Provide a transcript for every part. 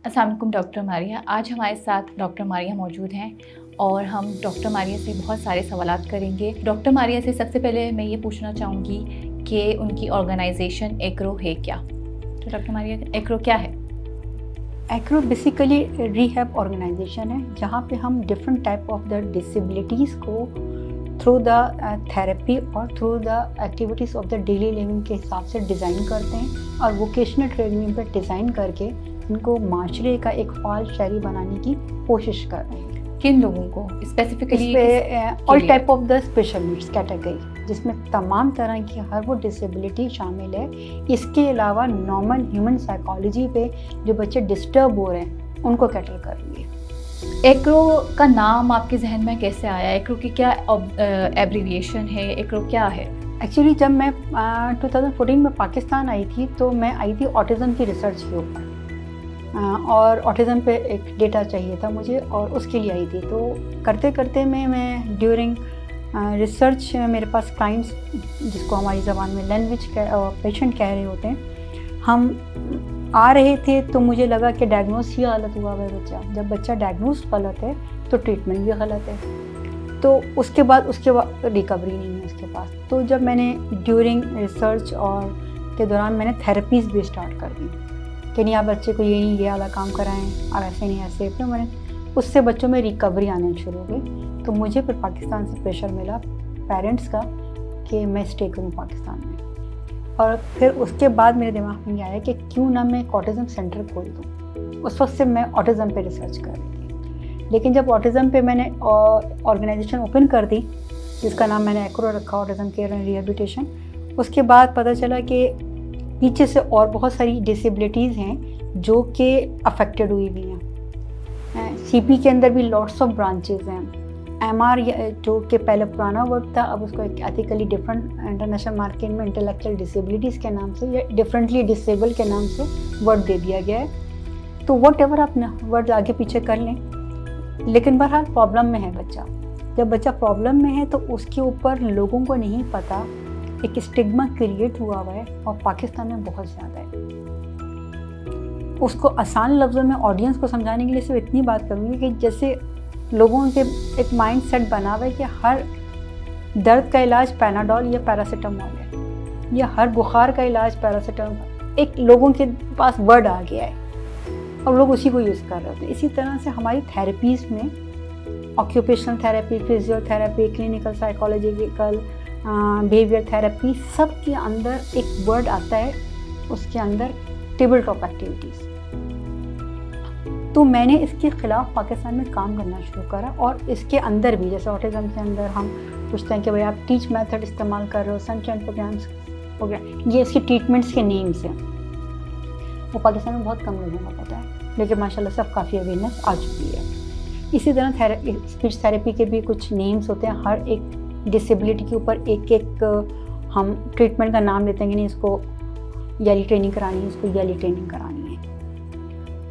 अस्सलाम वालेकुम डॉक्टर मारिया। आज हमारे साथ डॉक्टर मारिया मौजूद हैं और हम डॉक्टर मारिया से बहुत सारे सवालात करेंगे। डॉक्टर मारिया से सबसे पहले मैं ये पूछना चाहूँगी कि उनकी ऑर्गेनाइजेशन एक्रो है क्या? तो डॉक्टर मारिया, एक्रो क्या है? एक्रो बेसिकली रिहैब ऑर्गेनाइजेशन है जहाँ पे हम different type of the disabilities को थ्रू द थेरेपी और through the activities of the daily living के हिसाब से डिज़ाइन करते हैं और वोकेशनल ट्रेनिंग पे डिज़ाइन करके इनको माशरे का एक फाल शहरी बनाने की कोशिश कर रहे हैं। किन लोगों को specifically? All type of the special needs category, जिसमें तमाम तरह की हर वो डिसेबिलिटी शामिल है। इसके अलावा नॉर्मल ह्यूमन साइकोलॉजी पे जो बच्चे डिस्टर्ब हो रहे हैं उनको कैटर कर रही है। एक्रो का नाम आपके जहन में कैसे आया? एक्रो की क्या एब्रीविएशन है? एक्रो क्या है? एक्चुअली जब मैं 2014 में पाकिस्तान आई थी तो मैं आई थी ऑटिज़म की रिसर्च के ऊपर और ऑटिज़म पे एक डेटा चाहिए था मुझे और उसके लिए आई थी। तो करते करते मैं ड्यूरिंग रिसर्च मेरे पास क्लाइंट्स, जिसको हमारी ज़बान में लैंग्वेज पेशेंट कह रहे होते हैं, हम आ रहे थे तो मुझे लगा कि डायग्नोस ही गलत हुआ है बच्चा। जब बच्चा डायग्नोस गलत है तो ट्रीटमेंट भी गलत है, तो उसके बाद रिकवरी नहीं है उसके पास। तो जब मैंने ड्यूरिंग रिसर्च और के दौरान मैंने थेरेपीज़ भी स्टार्ट कर दी कि नहीं, आप बच्चे को ये नहीं ये वाला काम कराएं, आप ऐसे नहीं ऐसे। फिर मैंने उससे बच्चों में रिकवरी आने शुरू हो गई। तो मुझे फिर पाकिस्तान से प्रेशर मिला पेरेंट्स का कि मैं स्टे करूँ पाकिस्तान में। और फिर उसके बाद मेरे दिमाग में आया कि क्यों ना मैं एक ऑटिज़म सेंटर खोल दूँ। उस वक्त से मैं ऑटिज़म पे रिसर्च कर रही थी, लेकिन जब ऑटिज़म पे मैंने ऑर्गेनाइजेशन ओपन कर दी, जिसका नाम मैंने एक्रो रखा, ऑटिज़म केयर एंड रिहेबिलिटेशन, उसके बाद पता चला कि पीछे से और बहुत सारी डिसेबिलिटीज़ हैं जो कि अफेक्टेड हुई हुई हैं। सीपी के अंदर भी लॉट्स ऑफ ब्रांचेस हैं। एमआर जो कि पहले पुराना वर्ड था, अब उसको एक एथिकली डिफरेंट इंटरनेशनल मार्केट में इंटेलेक्चुअल डिसेबिलिटीज़ के नाम से या डिफरेंटली डिसेबल के नाम से वर्ड दे दिया गया है। तो वट एवर आप वर्ड आगे पीछे कर लें, लेकिन बहरहाल प्रॉब्लम में है बच्चा। जब बच्चा प्रॉब्लम में है तो उसके ऊपर लोगों को नहीं पता, एक स्टिग्मा क्रिएट हुआ हुआ है और पाकिस्तान में बहुत ज़्यादा है। उसको आसान लफ्ज़ों में ऑडियंस को समझाने के लिए सिर्फ इतनी बात करूँगी कि जैसे लोगों के एक माइंड सेट बना हुआ है कि हर दर्द का इलाज पैनाडोल या पैरासीटामोल है, या हर बुखार का इलाज पैरासीटामोल। एक लोगों के पास वर्ड आ गया है और लोग उसी को यूज़ कर रहे थे। इसी तरह से हमारी थेरेपीज़ में occupational therapy, physiotherapy, clinical psychological behaviour therapy, सब के अंदर एक वर्ड आता है, उसके अंदर टेबल टॉप एक्टिविटीज़। तो मैंने इसके ख़िलाफ़ पाकिस्तान में काम करना शुरू करा। और इसके अंदर भी जैसे ऑटिज़म के अंदर हम पूछते हैं कि भाई आप टीच मेथड इस्तेमाल कर रहे हो, सनशाइन प्रोग्राम, ये इसके ट्रीटमेंट्स के नेम्स हैं। वो पाकिस्तान में बहुत कम लोगों को पता है, लेकिन माशाल्लाह से अब काफ़ी अवेयरनेस आ चुकी है। इसी तरह स्पीच थेरेपी के भी कुछ नेम्स होते हैं। हर एक डिसेबिलिटी के ऊपर एक एक हम ट्रीटमेंट का नाम लेते हैं कि नहीं, इसको येली ट्रेनिंग करानी है, इसको येली ट्रेनिंग करानी है।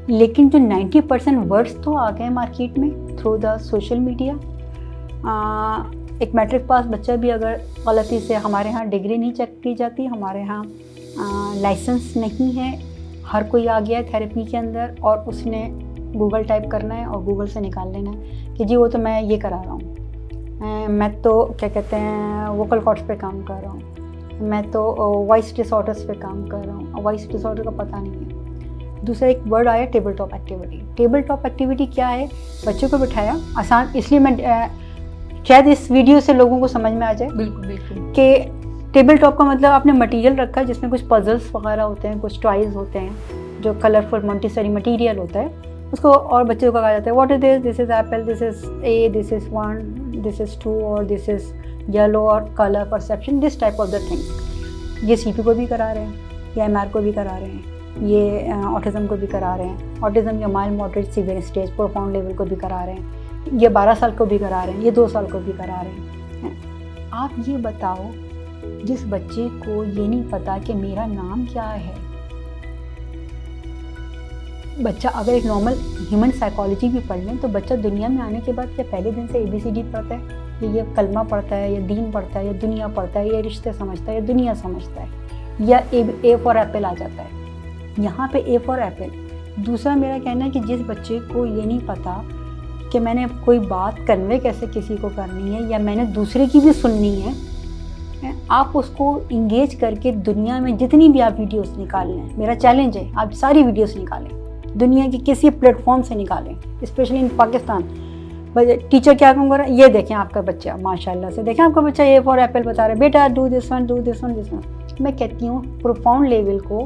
लेकिन जो 90% वर्ड्स तो आ गए मार्केट में थ्रू द सोशल मीडिया। एक मैट्रिक पास बच्चा भी अगर गलती से, हमारे यहाँ डिग्री नहीं चेक की जाती, हमारे यहाँ लाइसेंस नहीं है, हर कोई आ गया है थेरेपी के अंदर और उसने गूगल टाइप करना है और गूगल से निकाल लेना है कि जी वो तो मैं ये करा रहा हूँ, मैं तो क्या कहते हैं वोकल कॉर्ड्स पे काम कर रहा हूँ, मैं तो वॉइस डिसऑर्डर्स पे काम कर रहा हूँ। वॉइस डिसऑर्डर का पता नहीं है। दूसरा एक वर्ड आया table top activity. Table top activity क्या है? बच्चों को बिठाया, आसान, इसलिए मैं शायद इस वीडियो से लोगों को समझ में आ जाए बिल्कुल बिल्कुल कि टेबल टॉप का मतलब आपने मटेरियल रखा है जिसमें कुछ पजल्स वगैरह होते हैं, कुछ टॉयज़ होते हैं, जो कलरफुल मोंटेसरी मटेरियल होता है उसको, और बच्चों को कहा जाता है what is this, this is Apple, this is a, this is 1, this is 2 और दिस इज येलो और colour perception, this type of the things. ये सीपी को भी करा रहे हैं, या एमआर को भी करा रहे हैं, ये ऑटिज़म को भी करा रहे हैं। ऑटिज़म या mild moderate severe stage profound level को भी करा रहे हैं, ये 12 साल को भी करा रहे हैं, ये 2 साल को भी करा रहे हैं। आप ये बताओ, जिस बच्चे को ये नहीं पता कि मेरा नाम क्या है, बच्चा अगर एक नॉर्मल ह्यूमन साइकोलॉजी भी पढ़ लें तो बच्चा दुनिया में आने के बाद क्या पहले दिन से ABCD पढ़ता है, ये कलमा पढ़ता है, या दीन पढ़ता है, या दुनिया पढ़ता है, या रिश्ते समझता है, या दुनिया समझता है, या A फॉर एप्पल आ जाता है। यहाँ पे A फॉर एप्पल दूसरा मेरा कहना है कि जिस बच्चे को ये नहीं पता कि मैंने कोई बात कन्वे कैसे किसी को करनी है या मैंने दूसरे की भी सुननी है, आप उसको इंगेज करके दुनिया में जितनी भी आप वीडियोस निकाल लें, मेरा चैलेंज है आप सारी वीडियोस निकालें, दुनिया के किसी प्लेटफॉर्म से निकालें, स्पेशली इन पाकिस्तान। टीचर क्या कहूँगा, ये देखें आपका बच्चा माशाल्लाह से, देखें आपका बच्चा ए फॉर एप्पल बता रहा है, बेटा do this one do this one this one. मैं कहती हूँ प्रोफाउंड लेवल को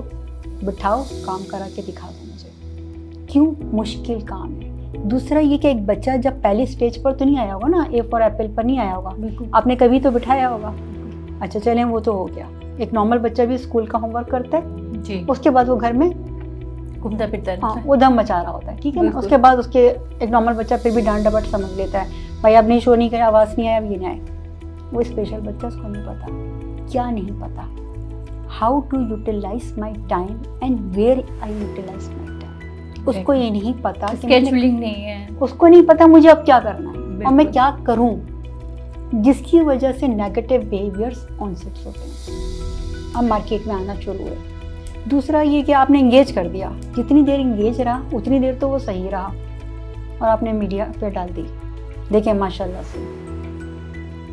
बिठाओ, काम करा के दिखा दो मुझे, क्यों मुश्किल काम है। दूसरा ये कि एक बच्चा जब पहली स्टेज पर तो नहीं आया होगा ना, ए फॉर एप्पल पर नहीं आया होगा, आपने कभी तो बिठाया होगा। अच्छा चलें वो तो हो गया, एक नॉर्मल बच्चा भी स्कूल का होमवर्क करता है जी, उसके बाद वो घर में घूमता फिरता है, हाँ वो दम मचा रहा होता है, ठीक है ना। उसके बाद उसके एक नॉर्मल बच्चा फिर भी डांट डपट समझ लेता है, भाई अब नहीं शो नहीं करे, आवाज़ नहीं आया, अब ये नहीं आए। वो स्पेशल बच्चा उसको नहीं पता, क्या नहीं पता, how to utilize my time and where I utilize my time. उसको ये नहीं पता, स्केड्यूलिंग नहीं है, उसको नहीं पता मुझे अब क्या करना है और मैं क्या करूँ, जिसकी वजह से नेगेटिव बिहेवियर्स ऑनसेट होते हैं, अब मार्केट में आना शुरू है। दूसरा ये कि आपने इंगेज कर दिया, जितनी देर इंगेज रहा उतनी देर तो वो सही रहा, और आपने मीडिया पे डाल दी। देखें माशाल्लाह से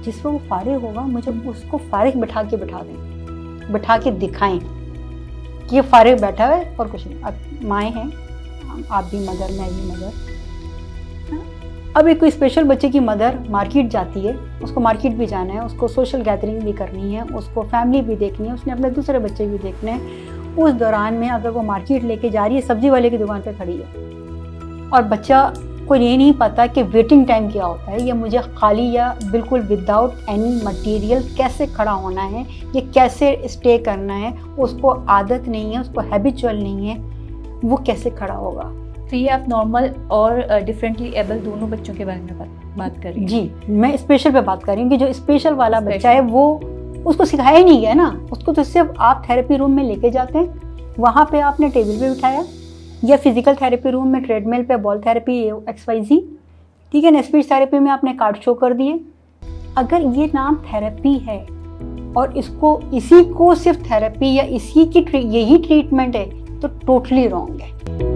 जिस पर वो फारिग होगा, मुझे उसको फारिग बिठा दें, बिठा के दिखाएं कि ये फारिग बैठा है और कुछ नहीं। अब माएँ हैं, आप भी मदर, मैं भी मदर। अब एक कोई स्पेशल बच्चे की मदर मार्केट जाती है, उसको मार्केट भी जाना है, उसको सोशल गैदरिंग भी करनी है, उसको फैमिली भी देखनी है, उसने अपने दूसरे बच्चे भी देखने हैं। उस दौरान में अगर वो मार्केट लेके जा रही है, सब्जी वाले की दुकान पे खड़ी है, और बच्चा को ये नहीं पता कि वेटिंग टाइम क्या होता है, या मुझे खाली या बिल्कुल विदाउट एनी मटेरियल कैसे खड़ा होना है, ये कैसे स्टे करना है, उसको आदत नहीं है, उसको हैबिचुअल नहीं है, वो कैसे खड़ा होगा। तो ये आप नॉर्मल और डिफरेंटली एबल दोनों बच्चों के बारे में बात कर रही हैं? जी, मैं स्पेशल पे बात कर रही हूँ कि जो स्पेशल वाला बच्चा है वो उसको सिखाया ही नहीं गया ना, उसको तो सिर्फ आप थेरेपी रूम में लेके जाते हैं, वहाँ पे आपने टेबल पे बिठाया, या फिजिकल थेरेपी रूम में ट्रेडमिल पे बॉल थेरेपी XYZ, ठीक है ना, स्पीच थेरेपी में आपने कार्ड शो कर दिए। अगर ये नाम थेरेपी है और इसको इसी को सिर्फ थेरेपी या इसी की यही ट्रीटमेंट है तो टोटली रॉन्ग है।